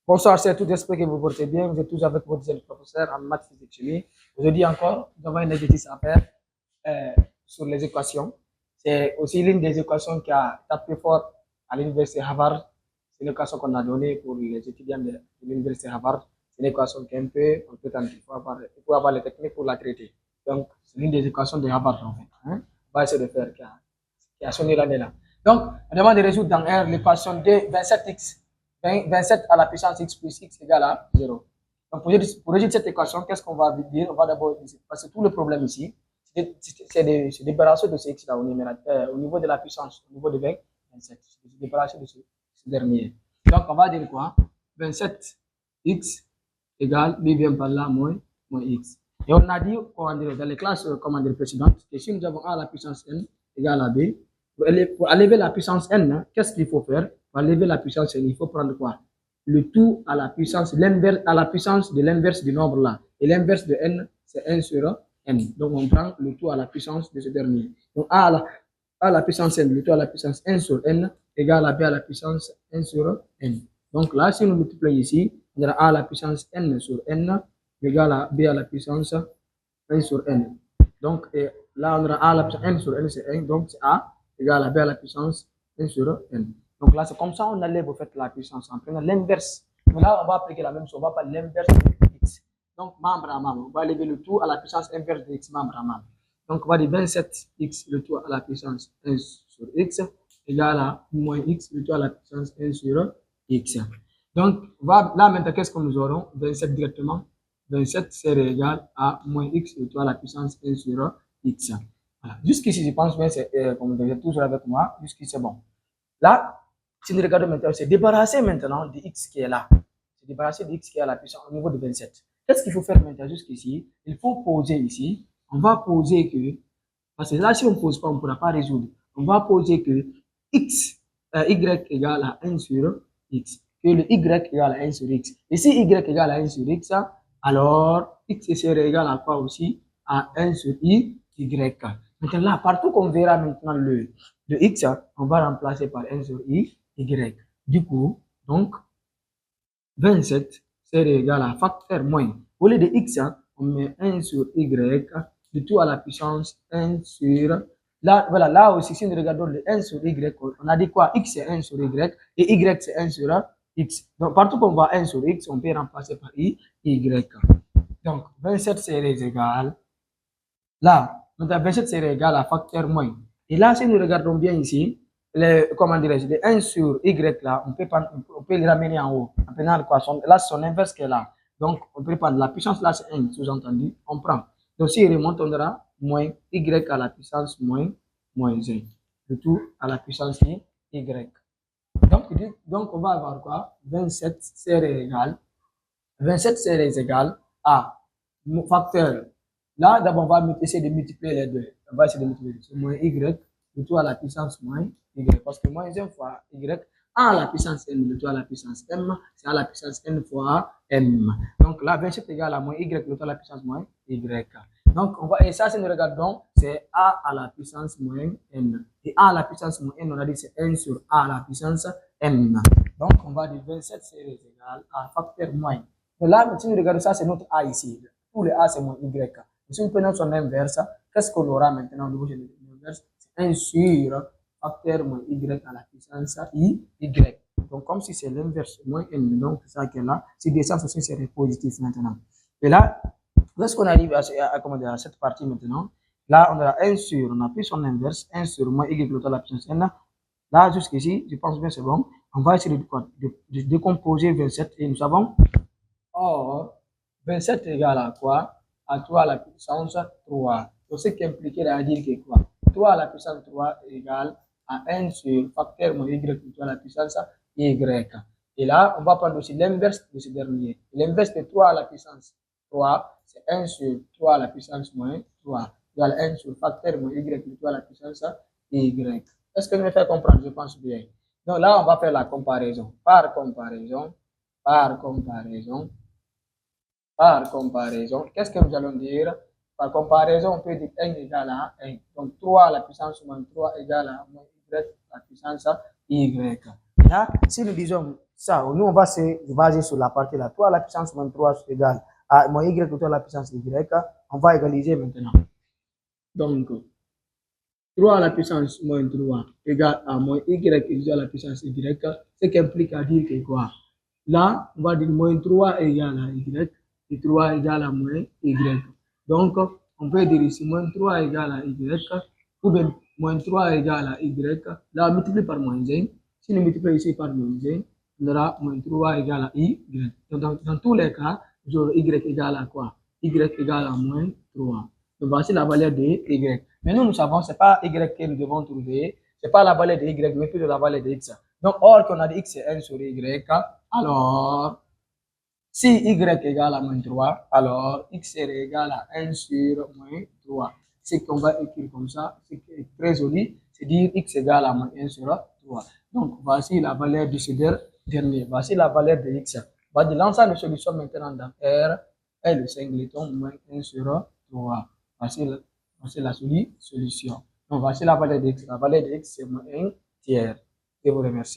Bonsoir, c'est tout, j'espère que vous portez bien. Vous êtes tous avec votre professeur en maths, physique, chimie. Aujourd'hui encore, nous avons un exercice à faire sur les équations. C'est aussi l'une des équations qui a tapé fort à l'université Harvard. C'est l'équation qu'on a donnée pour les étudiants de l'université Harvard. C'est l'équation qui est un peu compétente. Il faut avoir les techniques pour la traiter. Donc, c'est l'une des équations de Harvard, en fait. Hein? On va essayer de faire qui a sonné l'année là. Donc, on demande de résoudre dans R l'équation de 27x. 27 à la puissance x plus x égale à 0. Donc, pour résoudre cette équation, qu'est-ce qu'on va dire? On va d'abord, parce que tout le problème ici, c'est de se débarrasser de ce x là au niveau de la puissance, au niveau de 20, 27. C'est de se débarrasser de ce dernier. Donc, on va dire quoi? 27x égale, lui vient par là, moins x. Et on a dit, dans les classes précédentes, que si nous avons a à la puissance n égale à b, pour enlever la puissance n, qu'est-ce qu'il faut faire? Pour enlever la puissance n, il faut prendre quoi? Le tout à la puissance, l'inverse à la puissance de l'inverse du nombre là. Et l'inverse de n, c'est 1 sur n. Donc on prend le tout à la puissance de ce dernier. Donc a à la puissance n, le tout à la puissance 1 sur n égale à b à la puissance 1 sur n. Donc là, si nous multiplions ici, on aura a à la puissance n sur n égale à b à la puissance 1 sur n. Donc là, on aura a à la puissance n sur n, c'est 1, donc c'est a égale à b à la puissance 1 sur n. Donc là, c'est comme ça, on enlève au fait la puissance en prenant l'inverse. Donc là, on va appliquer la même chose, on va pas l'inverse de x. Donc, membre à membre, on va lever le tout à la puissance inverse de x, membre à membre. Donc, on va dire 27x, le tout à la puissance 1 sur x, égale à moins x, le tout à la puissance 1 sur x. Donc, là, maintenant, qu'est-ce que nous aurons? 27 directement. 27, c'est égal à moins x, le tout à la puissance 1 sur x. Voilà. Jusqu'ici, je pense bien, comme vous êtes toujours avec moi, jusqu'ici, c'est bon. Là, si nous regardons maintenant, c'est débarrasser maintenant de x qui est là. C'est débarrasser de x qui est à la puissance au niveau de 27. Qu'est-ce qu'il faut faire maintenant jusqu'ici? Il faut poser ici. On va poser que, parce que là, si on ne pose pas, on ne pourra pas résoudre. On va poser que x, y égale à 1 sur x. Que le y égale à 1 sur x. Et si y égale à 1 sur x, alors x serait égal à quoi aussi? À 1 sur y. Maintenant, là, partout qu'on verra maintenant le x, on va remplacer par 1 sur y. Du coup, donc, 27 c'est égal à facteur moins. Au lieu de x, on met 1 sur y, de tout à la puissance 1 sur... Là, voilà, là aussi, si nous regardons le 1 sur y, on a dit quoi? X c'est 1 sur y, et y c'est 1 sur x. Donc, partout qu'on voit 1 sur x, on peut remplacer par y. Donc, 27 c'est égal. Là, 27 c'est égal à facteur moins. Et là, si nous regardons bien ici, comment dirais-je, le 1 sur y là, on peut le ramener en haut. En prenant quoi? Là, son inverse qui est là. Donc, on peut prendre la puissance là, c'est 1, sous-entendu, on prend. Donc, si il remonte, on aura moins y à la puissance moins 1. Le tout à la puissance y. Donc, on va avoir quoi? 27 c'est égal. 27 c'est égal à facteur. Là, d'abord, on va essayer de multiplier les deux. On va essayer de multiplier. C'est moins y, le tout à la puissance moins y. Parce que moins 1 fois y, 1 à la puissance n, le tout à la puissance m, c'est à la puissance n fois m. Donc là, 27 égale à moins y, le tout à la puissance moins y. Donc, et ça, si nous regardons, c'est a à la puissance moins n. Et a à la puissance moins n, on a dit c'est 1 sur a à la puissance m. Donc, on va dire 27 c'est égal à facteur moins. Donc là, si nous regardons ça, c'est notre a ici. Tous les a, c'est moins y. Si nous prenons son inverse, qu'est-ce qu'on aura maintenant au niveau de l'inverse? C'est 1 sur facteur moins y à la puissance y. Donc, comme si c'est l'inverse, moins n, donc c'est ça qui est là. Si descend, ceci serait positif maintenant. Et là, lorsqu'on arrive à cette partie maintenant, là, on a 1 sur, on a pris son inverse, 1 sur moins y à la puissance n. Là, jusqu'ici, je pense bien c'est bon. On va essayer de décomposer 27 et nous savons, or, 27 égale à quoi? À 3 à la puissance 3. Donc, ce qui impliquerait à dire que quoi? 3 à la puissance 3 égale à 1 sur facteur moins y à la puissance y. Et là, on va prendre aussi l'inverse de ce dernier. L'inverse de 3 à la puissance 3, c'est 1 sur 3 à la puissance moins 3 égale 1 sur facteur moins y à la puissance y. Est-ce que je me fais comprendre? Je pense bien. Donc là, on va faire la comparaison. Par comparaison, qu'est-ce que nous allons dire? Par comparaison, on peut dire 1 égale à 1. Donc 3 à la puissance moins 3 égale à moins y à la puissance y. Là, si nous disons ça, nous on va se baser sur la partie là. Toi, la puissance moins 3 égale à moins y, toi, la puissance y. On va égaliser maintenant. Donc, 3 à la puissance moins 3 égale à moins y égale à la puissance y, ce qui implique à dire que quoi? Là, on va dire moins 3 égale à y et 3 égale à moins y. Donc, on peut dire ici moins 3 égale à y ou bien moins 3 égale à y. Là, on multiplie par moins 1. Si nous multiplions ici par moins 1, on aura moins 3 égale à y. Donc, dans tous les cas, j'aurai y égale à quoi? Y égale à moins 3. Donc, voici la valeur de y. Mais nous savons, ce n'est pas y que nous devons trouver, ce n'est pas la valeur de y, mais plutôt la valeur de x. Donc, or qu'on a dit x est 1 sur y, alors, si y égale à moins 3, alors x serait égal à 1 sur moins 3. Ce qu'on va écrire comme ça, c'est très joli, c'est dire x égale à moins 1 sur 3. Donc, voici la valeur de ce dernier. Voici la valeur de x. L'ensemble de solutions maintenant dans R est le singleton moins 1 sur 3. Voici la solution. Donc, voici la valeur de x. La valeur de x, c'est moins 1 tiers. Je vous remercie.